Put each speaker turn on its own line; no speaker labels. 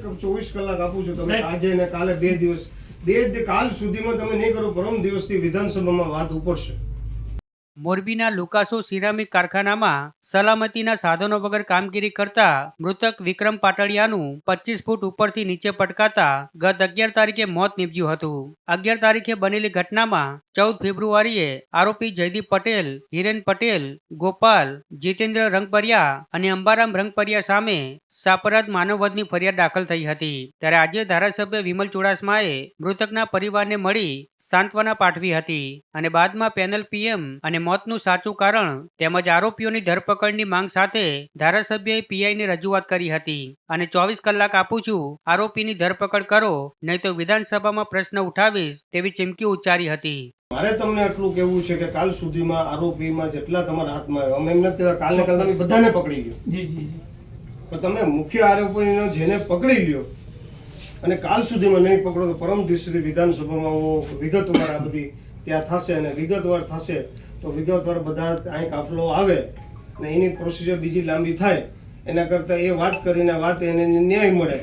24 કલાક આપું છું. તમે આજે ને કાલે 2 દિવસ કાલ સુધીમાં તમે નહીં કરો, પરમ દિવસથી વિધાનસભામાં વાત ઉપડશે.
મોરબીના લુકાસો સિરામિક કારખાનામાં સલામતીના સાધનો વગર કામગીરી કરતા મૃતક વિક્રમ પાટડિયાનું 25 ફૂટ ઉપરથી નીચે પટકાતા ગત 11 તારીખે મોત નીપજ્યું હતું. 11 તારીખે બનેલી ઘટનામાં 14 ફેબ્રુઆરીએ આરોપી જયદીપ પટેલ, હિરેન પટેલ, ગોપાલ, જીતેન્દ્ર રંગપરિયા અને અંબારામ રંગપરિયા સામે સાપરાધ માનવવધની ફરિયાદ દાખલ થઈ હતી. ત્યારે આજે ધારાસભ્ય વિમલ ચુડાસમાએ મૃતકના પરિવારને મળી સાંત્વના પાઠવી હતી અને બાદમાં પેનલ પીએમ અને મોતનું સાચું કારણ તેમજ આરોપીઓની ધરપકડની માંગ સાથે ધારાસભ્યએ પીઆઈને રજૂઆત કરી હતી અને 24 કલાક આપું છું, આરોપીની ધરપકડ કરો, નહીં તો વિધાનસભામાં પ્રશ્ન ઉઠાવીશ તેવી ચીમકી ઉચ્ચારી હતી.
મારે તમને એટલું કહેવું છે કે કાલ સુધીમાં આરોપીમાં જેટલા તમારા હાથમાં આવ્યા, અમે એમ નથી કાલને કાલ તમે બધાને પકડી લ્યો. પણ તમે મુખ્ય આરોપીનો જેને પકડી લ્યો અને કાલ સુધીમાં નહીં પકડો તો પરમ દિવસે વિધાનસભામાં હું વિગતવાર આ બધી ત્યાં થશે અને વિગતવાર થશે તો વિગતવાર બધા અહીં કાફલો આવે અને એની પ્રોસિજર બીજી લાંબી થાય એના કરતાં એ વાત કરીને એને ન્યાય મળે.